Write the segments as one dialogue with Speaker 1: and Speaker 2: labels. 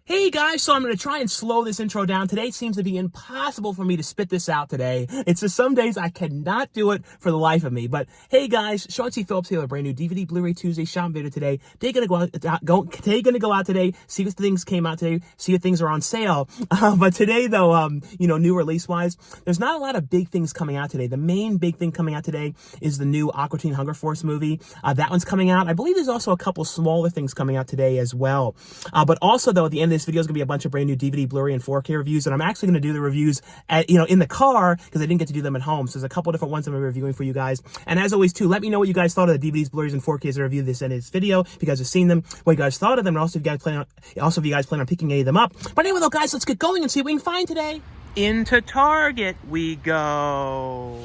Speaker 1: Hey guys, so I'm going to try and slow this intro down. Today it seems to be impossible for me to spit this out today. It's just some days I cannot do it for the life of me. But hey guys, Sean C. Phillips here with a brand new DVD Blu-ray Tuesday shop video today. Today gonna go out today, see what things came out today, see what things are on sale. But today though, new release wise, there's not a lot of big things coming out today. The main big thing coming out today is the new Aquateen Hunger Force movie. That one's coming out. I believe there's also a couple smaller things coming out today as well. But also though, at the end of this video is going to be a bunch of brand new DVD, Blu-ray, and 4K reviews, and I'm actually going to do the reviews in the car because I didn't get to do them at home. So there's a couple different ones I'm going to be reviewing for you guys. And as always, too, let me know what you guys thought of the DVDs, Blu-rays, and 4Ks I reviewed this in this video. If you guys have seen them, what you guys thought of them, and also if you guys plan on picking any of them up. But anyway, though, guys, let's get going and see what we can find today. Into Target we go.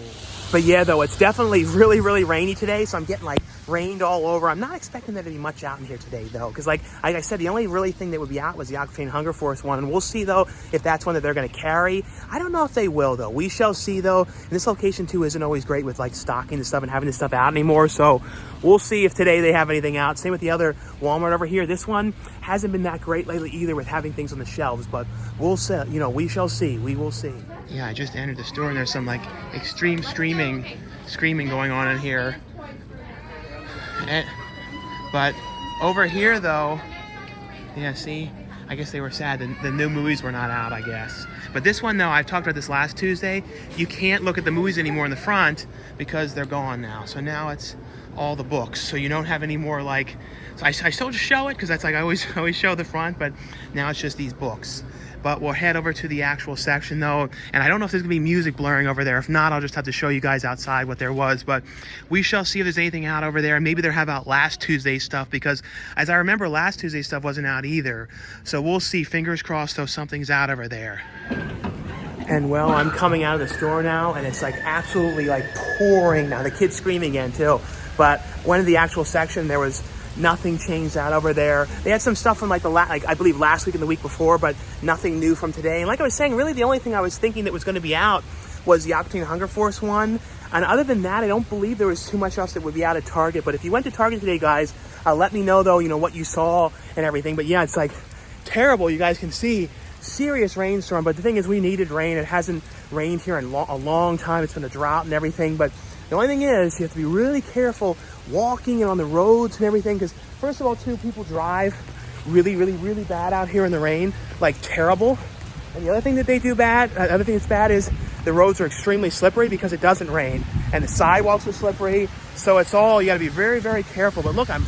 Speaker 1: But yeah, though, it's definitely really, really rainy today, so I'm getting like rained all over. I'm not expecting there to be much out in here today, though, because like I said, the only really thing that would be out was the Aquateen Hunger Force one, and we'll see, though, if that's one that they're going to carry. I don't know if they will, though. We shall see, though. And this location, too, isn't always great with like stocking the stuff and having this stuff out anymore, so we'll see if today they have anything out. Same with the other Walmart over here. This one hasn't been that great lately either with having things on the shelves, but we'll see. We shall see. We will see. Yeah, I just entered the store and there's some like extreme screaming going on in here. But over here though, yeah, see, I guess they were sad the new movies were not out, I guess. But this one though, I talked about this last Tuesday, you can't look at the movies anymore in the front because they're gone now. So now it's all the books. So you don't have any more like, so I still just show it because that's like I always show the front, but now it's just these books. But we'll head over to the actual section though, and I don't know if there's gonna be music blurring over there. If not, I'll just have to show you guys outside what there was, but we shall see if there's anything out over there. Maybe they'll have out last Tuesday's stuff, because as I remember, last Tuesday's stuff wasn't out either. So we'll see, fingers crossed though, something's out over there. And well, I'm coming out of the store now, and it's like absolutely like pouring now. The kids screaming again too. But went to the actual section, there was nothing changed out over there. They had some stuff from like I believe last week and the week before, but nothing new from today. And like I was saying, really the only thing I was thinking that was going to be out was the Aquateen Hunger Force one. And other than that, I don't believe there was too much else that would be out at Target. But if you went to Target today, guys, let me know though, what you saw and everything. But yeah, it's like terrible. You guys can see serious rainstorm. But the thing is, we needed rain. It hasn't rained here in a long time. It's been a drought and everything. But the only thing is, you have to be really careful walking and on the roads and everything, because first of all, too, people drive really, really, really bad out here in the rain, like terrible. And the other thing that they do bad, other thing that's bad is the roads are extremely slippery because it doesn't rain, and the sidewalks are slippery. So it's all, you got to be very, very careful. But look, I'm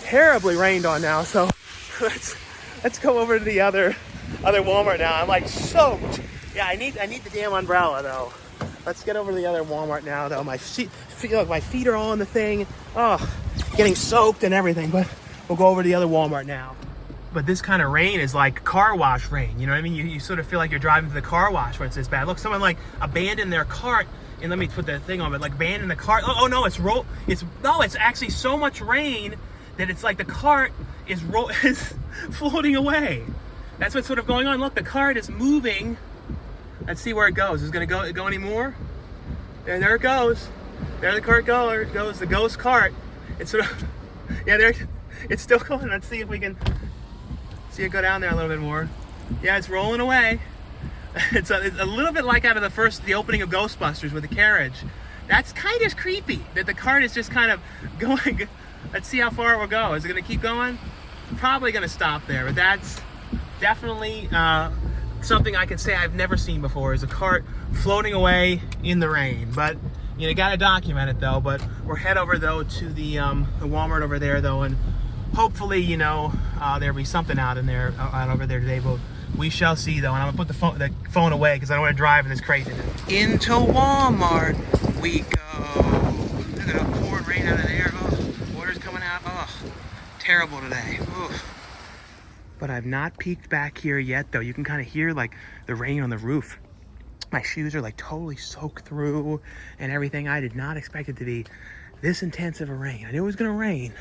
Speaker 1: terribly rained on now, so let's go over to the other Walmart now. I'm like soaked. Yeah, I need the damn umbrella though. Let's get over to the other Walmart now, though. My feet are all in the thing. Oh, getting soaked and everything. But we'll go over to the other Walmart now. But this kind of rain is like car wash rain. You know what I mean? You sort of feel like you're driving to the car wash when it's this bad. Look, someone like abandoned their cart. And let me put the thing on, but like abandoned the cart. Oh no, it's actually so much rain that it's like the cart is floating away. That's what's sort of going on. Look, the cart is moving. Let's see where it goes. Is it going to go any more? There it goes. There the cart goes. The ghost cart. It's sort of, yeah, there. It's still going. Let's see if we can see it go down there a little bit more. Yeah, it's rolling away. It's a little bit like out of the opening of Ghostbusters with the carriage. That's kind of creepy that the cart is just kind of going. Let's see how far it will go. Is it going to keep going? Probably going to stop there, but that's definitely something I can say I've never seen before, is a cart floating away in the rain. But you got to document it though. But we'll head over though to the Walmart over there though, and hopefully there'll be something out over there today. But we shall see though. And I'm gonna put the phone away because I don't want to drive in this craziness. Into Walmart we go. Look at the pouring rain out of there. Oh, water's coming out. Oh, terrible today. Oof. But I've not peeked back here yet though. You can kind of hear like the rain on the roof. My shoes are like totally soaked through and everything. I did not expect it to be this intense of a rain. I knew it was gonna rain.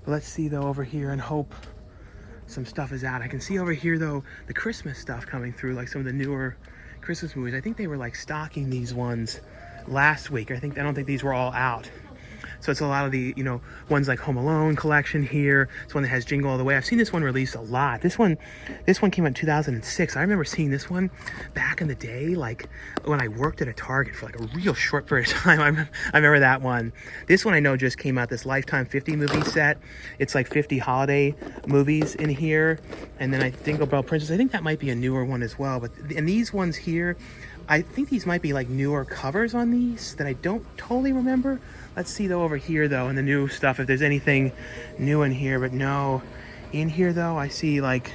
Speaker 1: But let's see though over here and hope some stuff is out. I can see over here though the Christmas stuff coming through, like some of the newer Christmas movies. I think they were like stocking these ones last week. I don't think these were all out. So it's a lot of the, ones like Home Alone collection here. It's one that has Jingle All the Way. I've seen this one released a lot. This one came out in 2006. I remember seeing this one back in the day, like when I worked at a Target for like a real short period of time. I remember that one. This one I know just came out, this Lifetime 50 movie set. It's like 50 holiday movies in here. And then Jingle Bell Princess, I think that might be a newer one as well. And these ones here, I think these might be like newer covers on these that I don't totally remember. Let's see though over here though in the new stuff if there's anything new in here. But no, in here though I see like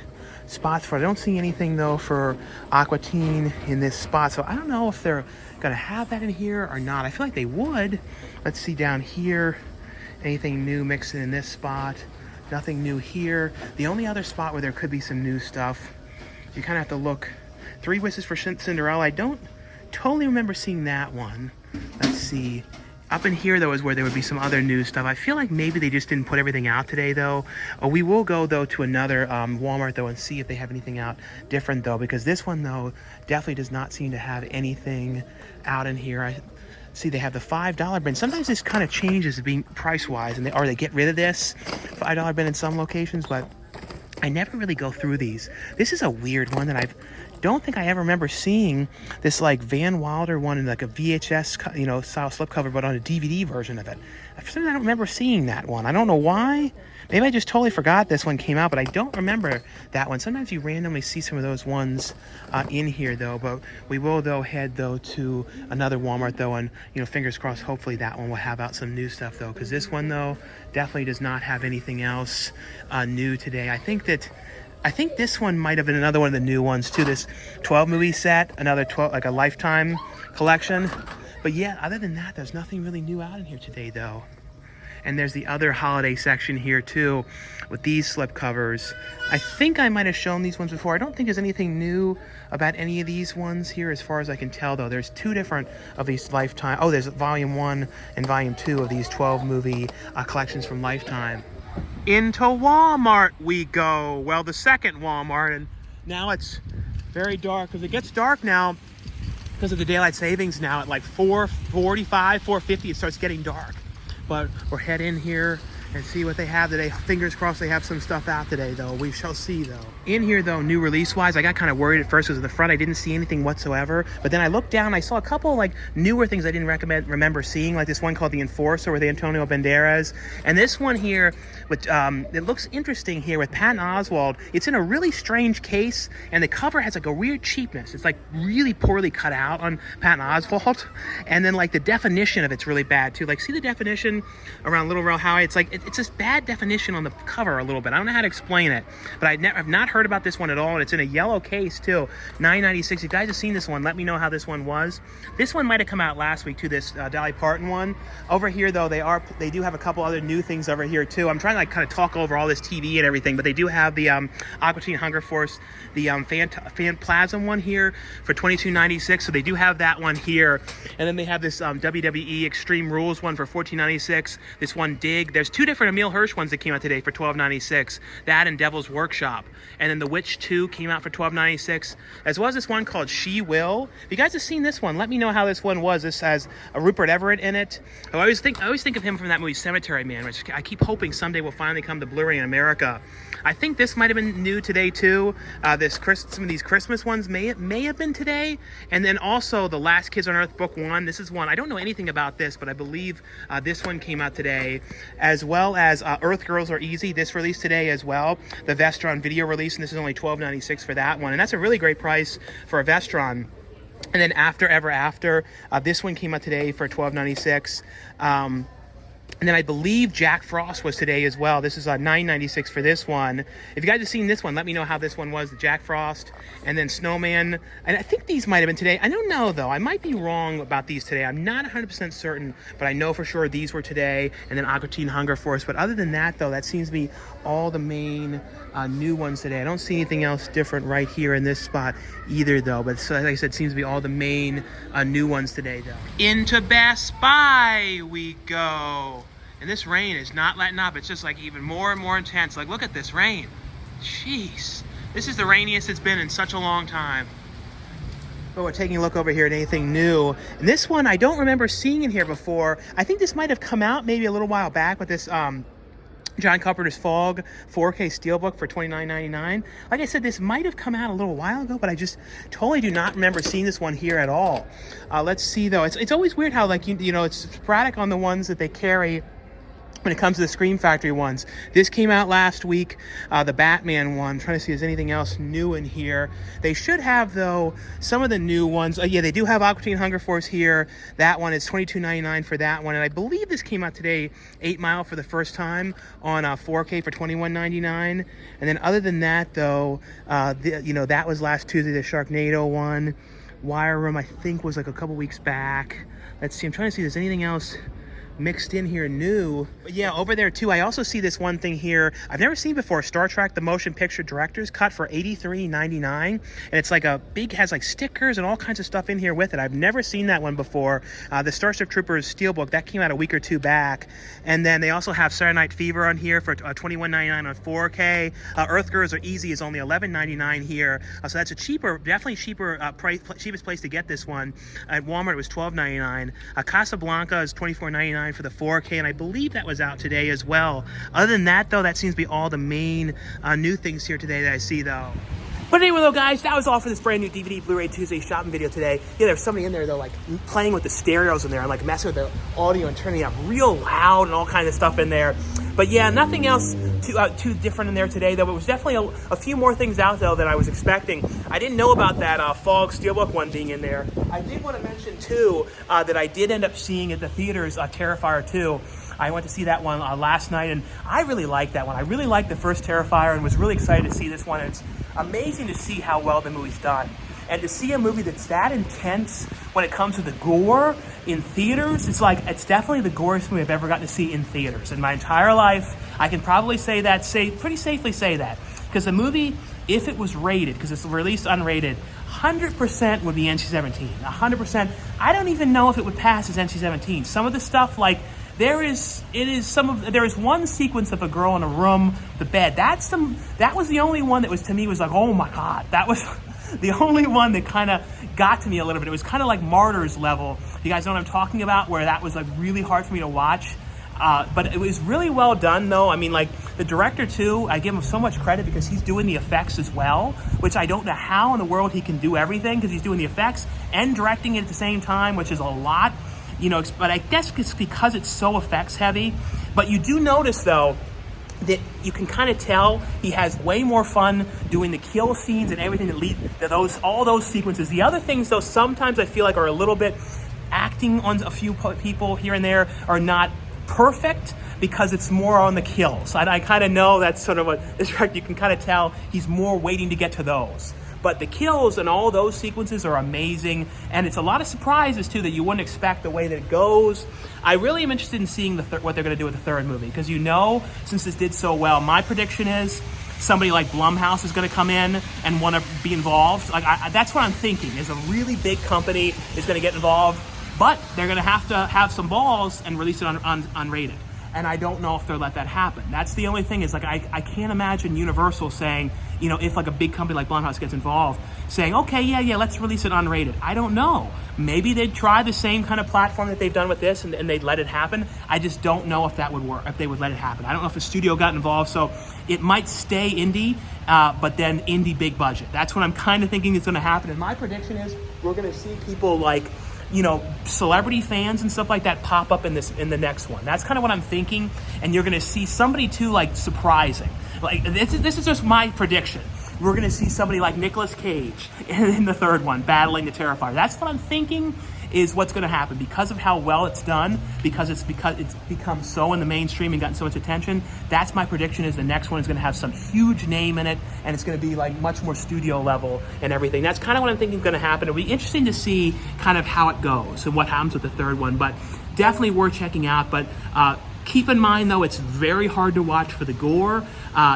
Speaker 1: spots for, I don't see anything though for Aquateen in this spot. So I don't know if they're gonna have that in here or not. I feel like they would. Let's see down here, anything new mixing in this spot. Nothing new here. The only other spot where there could be some new stuff, you kind of have to look. 3 Wishes for Cinderella. I don't totally remember seeing that one. Let's see. Up in here, though, is where there would be some other new stuff. I feel like maybe they just didn't put everything out today, though. We will go, though, to another Walmart, though, and see if they have anything out different, though, because this one, though, definitely does not seem to have anything out in here. I see they have the $5 bin. Sometimes this kind of changes being price-wise, and they get rid of this $5 bin in some locations, but I never really go through these. This is a weird one that I don't think I ever remember seeing, this like Van Wilder one in like a VHS, style slipcover, but on a DVD version of it. For some reason, I don't remember seeing that one. I don't know why. Maybe I just totally forgot this one came out, but I don't remember that one. Sometimes you randomly see some of those ones in here, though. But we will, though, head, though, to another Walmart, though, and, fingers crossed, hopefully that one will have out some new stuff, though. Because this one, though, definitely does not have anything else new today. I think this one might have been another one of the new ones, too. This 12 movie set, another 12, like a Lifetime collection. But yeah, other than that, there's nothing really new out in here today, though. And there's the other holiday section here, too, with these slipcovers. I think I might have shown these ones before. I don't think there's anything new about any of these ones here, as far as I can tell, though. There's 2 different of these Lifetime. Oh, there's Volume 1 and Volume 2 of these 12 movie collections from Lifetime. Into Walmart we go. Well, the second Walmart, and now it's very dark, because it gets dark now because of the daylight savings now at like 4:45, 4:50, it starts getting dark. But we'll head in here and see what they have today. Fingers crossed they have some stuff out today, though. We shall see, though. In here, though, new release-wise, I got kind of worried at first because in the front I didn't see anything whatsoever. But then I looked down, I saw a couple, like, newer things I didn't remember seeing, like this one called The Enforcer with Antonio Banderas. And this one here, which it looks interesting here with Patton Oswalt. It's in a really strange case, and the cover has, like, a weird cheapness. It's, like, really poorly cut out on Patton Oswalt. And then, like, the definition of it's really bad, too. Like, see the definition around Little Rel Howie? It's, like, it's this bad definition on the cover a little bit. I don't know how to explain it, but I've not heard about this one at all, and it's in a yellow case too. $9.96. If you guys have seen this one, let me know how this one was. This one might have come out last week too, this Dolly Parton one. Over here though, they do have a couple other new things over here too. I'm trying to like kind of talk over all this TV and everything, but they do have the Aquateen Hunger Force, the Plantasm one here for $22.96. So they do have that one here, and then they have this WWE Extreme Rules one for $14.96. This one Dig. There's 2 different Emile Hirsch ones that came out today for $12.96. That and Devil's Workshop. And then The Witch 2 came out for $12.96. As well as this one called She Will. If you guys have seen this one, let me know how this one was. This has a Rupert Everett in it. I always think of him from that movie Cemetery Man, which I keep hoping someday will finally come to Blu-ray in America. I think this might have been new today too. Some of these Christmas ones may have been today. And then also The Last Kids on Earth Book 1. This is one, I don't know anything about this, but I believe this one came out today. As well as Earth Girls Are Easy. This released today as well. The Vestron video release, and this is only $12.96 for that one. And that's a really great price for a Vestron. And then After Ever After, this one came out today for $12.96. And then I believe Jack Frost was today as well. This is $9.96 for this one. If you guys have seen this one, let me know how this one was. The Jack Frost and then Snowman. And I think these might have been today. I don't know, though. I might be wrong about these today. I'm not 100% certain, but I know for sure these were today. And then Aquateen Hunger Force. But other than that, though, that seems to be all the main new ones today. I don't see anything else different right here in this spot either, though. But so, like I said, seems to be all the main new ones today, though. Into Best Buy we go. And this rain is not letting up. It's just like even more and more intense. Like, look at this rain. Jeez. This is the rainiest it's been in such a long time. But we're taking a look over here at anything new. And this one I don't remember seeing in here before. I think this might have come out maybe a little while back with this John Carpenter's Fog 4K Steelbook for $29.99. Like I said, this might have come out a little while ago, but I just totally do not remember seeing this one here at all. Let's see though. It's always weird how, like, you know, it's sporadic on the ones that they carry when it comes to the Scream Factory ones. This came out last week, the Batman one. I'm trying to see if there's anything else new in here. They should have, though, some of the new ones. Yeah, they do have Aquateen Hunger Force here. That one is $22.99 for that one. And I believe this came out today, 8 Mile for the first time on 4K for $21.99. And then other than that, though, you know, that was last Tuesday, the Sharknado one. Wire Room, I think, was like a couple weeks back. Let's see. I'm trying to see if there's anything else mixed in here new. But yeah, over there too, I also see this one thing here I've never seen before, Star Trek the Motion Picture Director's Cut for $83.99, and it's like a big, has like stickers and all kinds of stuff in here with it. I've never seen that one before. The Starship Troopers Steelbook, that came out a week or two back. And then they also have Saturday Night Fever on here for $21.99 on 4K. Earth Girls Are Easy is only $11.99 here, so that's a cheaper, definitely cheaper cheapest place to get this one. At Walmart it was $12.99. Casablanca is $24.99 for the 4K, and I believe that was out today as well. Other than that, though, that seems to be all the main new things here today that I see, though. But anyway, though, guys, that was all for this brand new DVD Blu-ray Tuesday shopping video today. Yeah, there's somebody in there, though, like playing with the stereos in there and like messing with the audio and turning it up real loud and all kinds of stuff in there. But yeah, nothing else too different in there today, though. It was definitely a few more things out, though, than I was expecting. I didn't know about that Fog Steelbook one being in there. I did want to mention, too, that I did end up seeing at the theaters Terrifier 2. I went to see that one last night, and I really liked that one. I really liked the first Terrifier and was really excited to see this one. It's amazing to see how well the movie's done. And to see a movie that's that intense when it comes to the gore in theaters, it's definitely the goriest movie I've ever gotten to see in theaters. In my entire life, I can probably say that, pretty safely say that. Because the movie, if it was rated, because it's released unrated, 100% would be NC-17. 100%. I don't even know if it would pass as NC-17. Some of the stuff, like, there is one sequence of a girl in a room, the bed. That was the only one that was, to me, was like, oh my God. That was the only one that kind of got to me a little bit. It was kind of like Martyrs level. You guys know what I'm talking about? Where that was like really hard for me to watch. But it was really well done, though. I mean, like, the director, too, I give him so much credit because he's doing the effects as well, which I don't know how in the world he can do everything, because he's doing the effects and directing it at the same time, which is a lot, you know. But I guess it's because it's so effects heavy. But you do notice, though, that you can kind of tell he has way more fun doing the kill scenes and everything that lead to all those sequences. The other things, though, sometimes I feel like are a little bit acting on a few people here and there are not perfect, because it's more on the kills. I kind of know that's sort of what this director, you can kind of tell he's more waiting to get to those. But the kills and all those sequences are amazing, and it's a lot of surprises too that you wouldn't expect the way that it goes. I really am interested in seeing what they're going to do with the third movie, because, you know, since this did so well, my prediction is somebody like Blumhouse is going to come in and want to be involved. Like, that's what I'm thinking, is a really big company is going to get involved, but they're going to have some balls and release it unrated. And I don't know if they'll let that happen. That's the only thing, is like, I can't imagine Universal saying, you know, if like a big company like Blumhouse gets involved, saying, okay, yeah, let's release it unrated. I don't know. Maybe they'd try the same kind of platform that they've done with this, and they'd let it happen. I just don't know if that would work, if they would let it happen. I don't know if a studio got involved, so it might stay indie, but then indie big budget. That's what I'm kind of thinking is going to happen. And my prediction is we're going to see people like, you know, celebrity fans and stuff like that pop up in the next one. That's kind of what I'm thinking. And you're going to see somebody too, like, surprising. Like, this is just my prediction. We're going to see somebody like Nicolas Cage in the third one battling the Terrifier. That's what I'm thinking is what's going to happen, because of how well it's done, because it's become so in the mainstream and gotten so much attention. That's my prediction, is the next one is going to have some huge name in it, and it's going to be like much more studio level and everything. That's kind of what I'm thinking is going to happen. It'll be interesting to see kind of how it goes and what happens with the third one, but definitely worth checking out. But keep in mind, though, it's very hard to watch for the gore.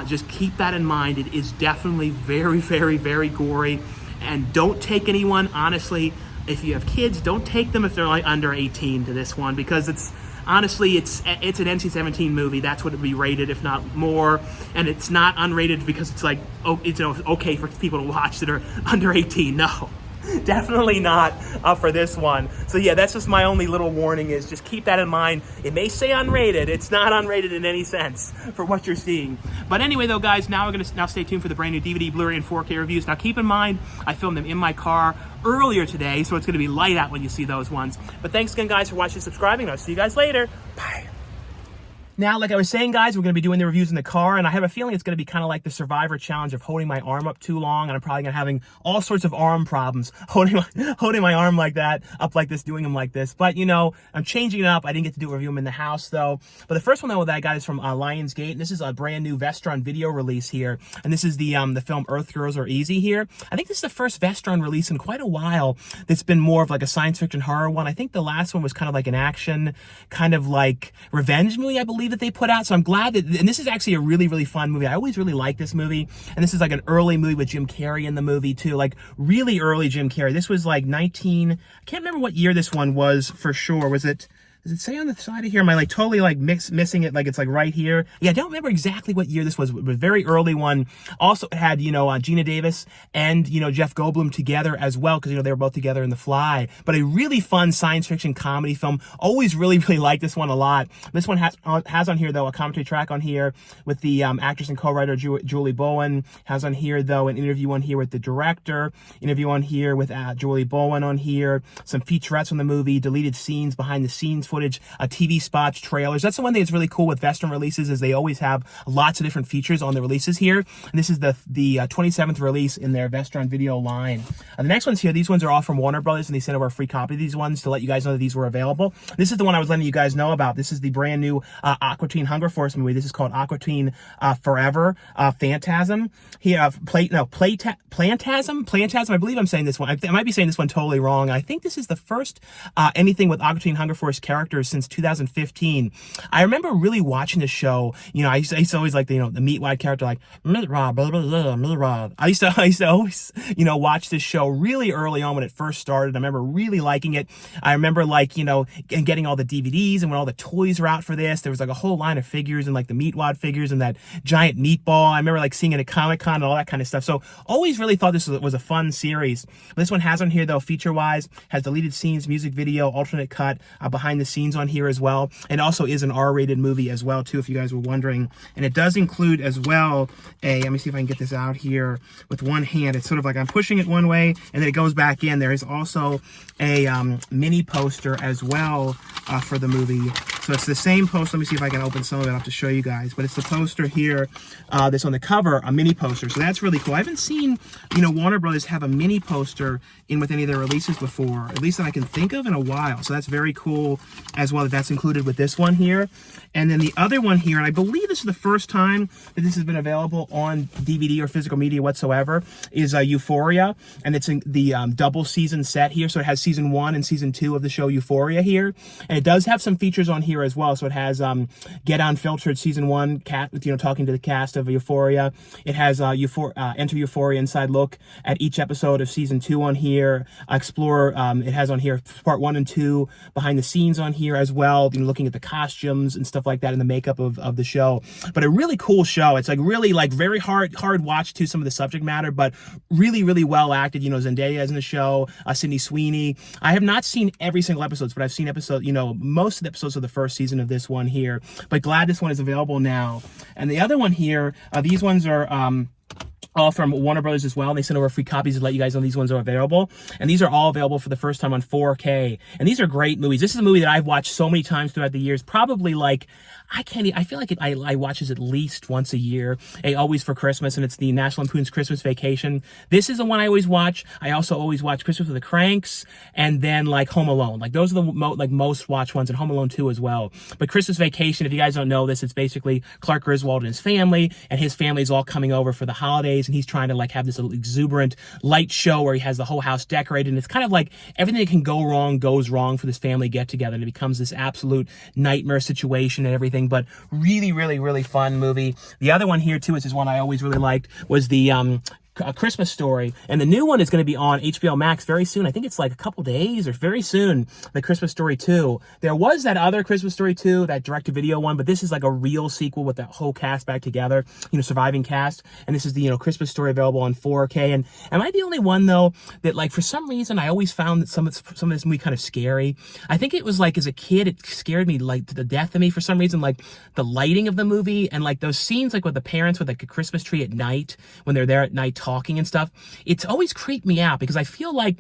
Speaker 1: Just keep that in mind. It is definitely very, very, very gory, and don't take anyone, honestly, if you have kids, don't take them if they're like under 18 to this one, because it's honestly, it's an NC-17 movie. That's what it would be rated, if not more. And it's not unrated because it's like, oh, it's okay for people to watch that are under 18. No, definitely not up for this one. So yeah, that's just my only little warning, is just keep that in mind. It may say unrated. It's not unrated in any sense for what you're seeing. But anyway though, guys, now we're going to stay tuned for the brand new DVD, Blu-ray, and 4K reviews. Now keep in mind, I filmed them in my car earlier today, so it's going to be light out when you see those ones. But thanks again, guys, for watching and subscribing. I'll see you guys later. Bye. Now, like I was saying, guys, we're going to be doing the reviews in the car, and I have a feeling it's going to be kind of like the Survivor challenge of holding my arm up too long, and I'm probably going to having all sorts of arm problems holding my arm like that, up like this, doing them like this. But, you know, I'm changing it up. I didn't get to do a review them in the house, though. But the first one, though, that I got is from Lionsgate, and this is a brand new Vestron video release here, and this is the film Earth Girls Are Easy here. I think this is the first Vestron release in quite a while that's been more of like a science fiction horror one. I think the last one was kind of like an action, kind of like revenge movie, I believe, that they put out. So I'm glad that, and this is actually a really, really fun movie. I always really like this movie. And this is like an early movie with Jim Carrey in the movie too, like really early Jim Carrey. This was like I can't remember what year this one was for sure. Does it say on the side of here? Am I like totally like missing it? Like it's like right here. Yeah, I don't remember exactly what year this was. It was a very early one. Also it had, you know, Gina Davis and, you know, Jeff Goldblum together as well, because, you know, they were both together in The Fly. But a really fun science fiction comedy film. Always really, really liked this one a lot. This one has on here, though, a commentary track on here with the actress and co-writer Julie Bowen. Has on here, though, an interview on here with the director. Interview on here with Julie Bowen on here. Some featurettes on the movie. Deleted scenes, behind the scenes footage, TV spots, trailers. That's the one thing that's really cool with Vestron releases, is they always have lots of different features on the releases here. And this is the 27th release in their Vestron video line. The next ones here, these ones are all from Warner Brothers, and they sent over a free copy of these ones to let you guys know that these were available. This is the one I was letting you guys know about. This is the brand new Aquateen Hunger Force movie. This is called Aquateen Forever Phantasm. Here, Plantasm. I believe I'm saying this one. I might be saying this one totally wrong. I think this is the first anything with Aquateen Hunger Force characters since 2015. I remember really watching the show. You know, I used to always like the, you know, the meat-wide character, like Rod, blah, blah, blah, blah, blah. I used to always, you know, watch this show really early on when it first started. I remember really liking it. I remember, like, you know, and getting all the DVDs, and when all the toys were out for this, there was like a whole line of figures, and like the meat-wad figures and that giant meatball. I remember like seeing it at Comic-Con and all that kind of stuff. So always really thought this was a fun series. This one has on here, though, feature-wise, has deleted scenes, music video, alternate cut, behind the scenes on here as well, and also is an R-rated movie as well too, if you guys were wondering. And it does include as well let me see if I can get this out here with one hand. It's sort of like I'm pushing it one way and then it goes back in. There is also a mini poster as well for the movie. So it's the same poster. Let me see if I can open some of it up to show you guys. But it's the poster here that's on the cover, a mini poster. So that's really cool. I haven't seen, you know, Warner Brothers have a mini poster in with any of their releases before, at least that I can think of in a while. So that's very cool as well, that's included with this one here. And then the other one here, and I believe this is the first time that this has been available on DVD or physical media whatsoever, is Euphoria. And it's in the double season set here. So it has season 1 and season 2 of the show Euphoria here. And it does have some features on here as well. So it has Get Unfiltered season 1, you know, talking to the cast of Euphoria. It has Enter Euphoria Inside Look at each episode of season 2 on here. Explore, it has on here part 1 and 2 behind the scenes on here as well, you know, looking at the costumes and stuff like that and the makeup of the show. But a really cool show. It's like really like very hard watch to some of the subject matter, but really, really well acted. You know, Zendaya is in the show, Sydney Sweeney. I have not seen every single episode, but I've seen you know, most of the episodes of the first season of this one here. But glad this one is available now. And the other one here, these ones are all from Warner Brothers as well. And they sent over free copies to let you guys know these ones are available. And these are all available for the first time on 4K. And these are great movies. This is a movie that I've watched so many times throughout the years. Probably like, I feel like I watch this at least once a year. Always for Christmas, and it's the National Lampoons Christmas Vacation. This is the one I always watch. I also always watch Christmas with the Cranks, and then like Home Alone. Like those are the most watched ones, and Home Alone 2 as well. But Christmas Vacation, if you guys don't know this, it's basically Clark Griswold and his family is all coming over for the holidays, and he's trying to like have this little exuberant light show where he has the whole house decorated, and it's kind of like everything that can go wrong goes wrong for this family get together, and it becomes this absolute nightmare situation and everything. But really, really, really fun movie. The other one here too, which is one I always really liked, was the A Christmas Story, and the new one is going to be on HBO Max very soon. I think it's like a couple days or very soon. The Christmas Story 2. There was that other Christmas Story 2, that direct-to-video one, but this is like a real sequel with that whole cast back together, surviving cast. And this is the Christmas Story available on 4K. And am I the only one though that, like, for some reason I always found that some of this movie kind of scary? I think it was like as a kid it scared me like to the death of me for some reason, like the lighting of the movie and like those scenes like with the parents with like a Christmas tree at night when they're there at night talking and stuff. It's always creeped me out because I feel like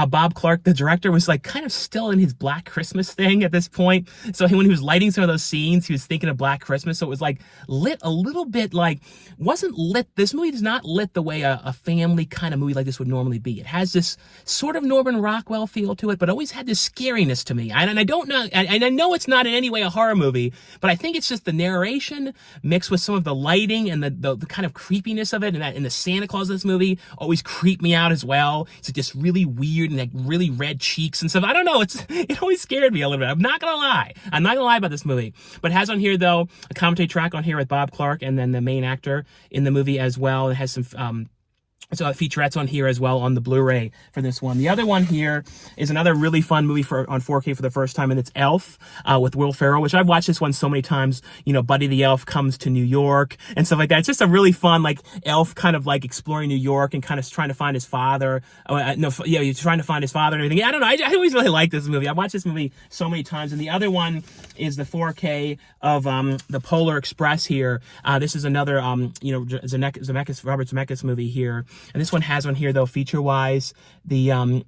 Speaker 1: Bob Clark, the director, was like kind of still in his Black Christmas thing at this point. So when he was lighting some of those scenes, he was thinking of Black Christmas. So it was like lit a little bit, like wasn't lit. This movie is not lit the way a family kind of movie like this would normally be. It has this sort of Norman Rockwell feel to it, but always had this scariness to me. And I don't know, and I know it's not in any way a horror movie, but I think it's just the narration mixed with some of the lighting and the kind of creepiness of it, and the Santa Claus of this movie always creeped me out as well. It's just really weird and like really red cheeks and stuff. I don't know. It always scared me a little bit. I'm not gonna lie about this movie. But it has on here though a commentary track on here with Bob Clark and then the main actor in the movie as well. It has some featurettes on here as well on the Blu-ray for this one. The other one here is another really fun movie on 4K for the first time, and it's Elf with Will Ferrell, which I've watched this one so many times. Buddy the Elf comes to New York and stuff like that. It's just a really fun, like, elf kind of like exploring New York and kind of trying to find his father. He's trying to find his father and everything. I don't know. I always really like this movie. I've watched this movie so many times. And the other one is the 4K of the Polar Express here. This is another, Robert Zemeckis movie here. And this one has on here, though, feature-wise, the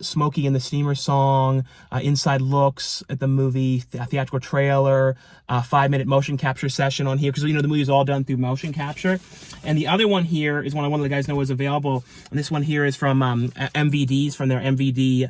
Speaker 1: Smokey and the Steamer song, inside looks at the movie, theatrical trailer, 5-minute motion capture session on here, because, the movie is all done through motion capture. And the other one here is one of the guys know is available. And this one here is from MVDs, from their MVD,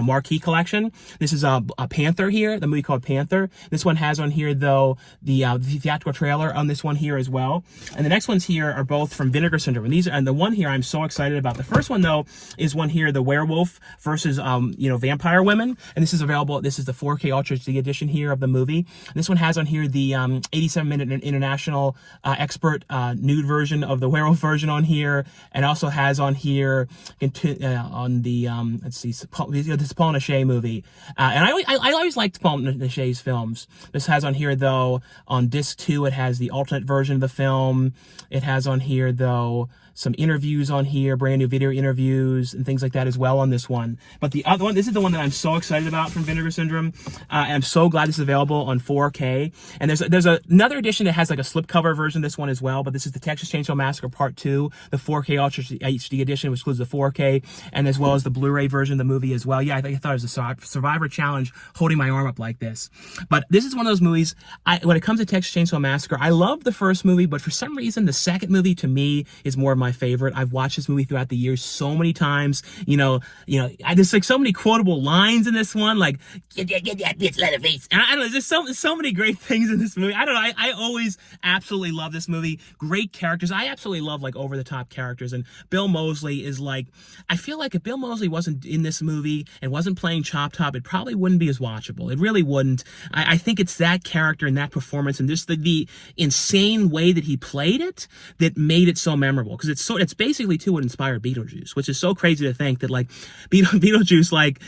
Speaker 1: marquee collection. This is a Panther here, the movie called Panther. This one has on here, though, the theatrical trailer on this one here as well. And the next ones here are both from Vinegar Syndrome. And the one here I'm so excited about. The first one, though, is one here, the Werewolf versus, Vampire Women. And this is available. This is the 4K Ultra HD edition here of the movie. And this one has on here the 87-minute international expert nude version of the werewolf version on here, and also has on here on the this is Paul Naschy movie. And I always liked Paul Naschy's films. This has on here, though, on disc 2, it has the alternate version of the film. It has on here, though, some interviews on here, brand new video interviews and things like that as well on this one. But the other one, this is the one that I'm so excited about from Vinegar Syndrome. And I'm so glad this is available on 4K. And there's another edition that has like a slipcover version of this one as well. But this is the Texas Chainsaw Massacre Part 2, the 4K Ultra HD edition, which includes the 4K, and as well as the Blu-ray version of the movie as well. Yeah, I thought it was a Survivor challenge holding my arm up like this. But this is one of those movies, when it comes to Texas Chainsaw Massacre, I love the first movie, but for some reason, the second movie to me is more of my favorite. I've watched this movie throughout the years so many times. There's like so many quotable lines in this one, like get that bitch Leatherface. And I don't know, there's so many great things in this movie. I don't know. I always absolutely love this movie. Great characters. I absolutely love like over the top characters. And Bill Moseley is like, I feel like if Bill Moseley wasn't in this movie and wasn't playing Chop Top, it probably wouldn't be as watchable. It really wouldn't. I think it's that character and that performance and just the insane way that he played it that made it so memorable. Because it's basically too what inspired Beetlejuice, which is so crazy to think that like Beetlejuice, like,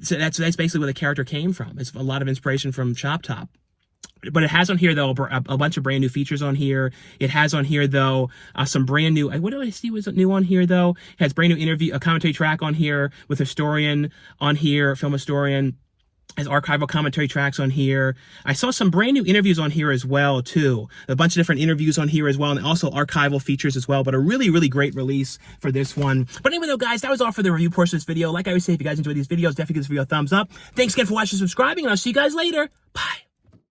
Speaker 1: so that's basically where the character came from. It's a lot of inspiration from Chop Top. But it has on here, though, a bunch of brand new features on here. It has on here, though, some brand new, what do I see was new on here, though? It has brand new interview, a commentary track on here with historian on here, film historian. Has archival commentary tracks on here. I saw some brand new interviews on here as well, too. A bunch of different interviews on here as well, and also archival features as well, but a really, really great release for this one. But anyway, though, guys, that was all for the review portion of this video. Like I always say, if you guys enjoyed these videos, definitely give this video a thumbs up. Thanks again for watching and subscribing, and I'll see you guys later. Bye.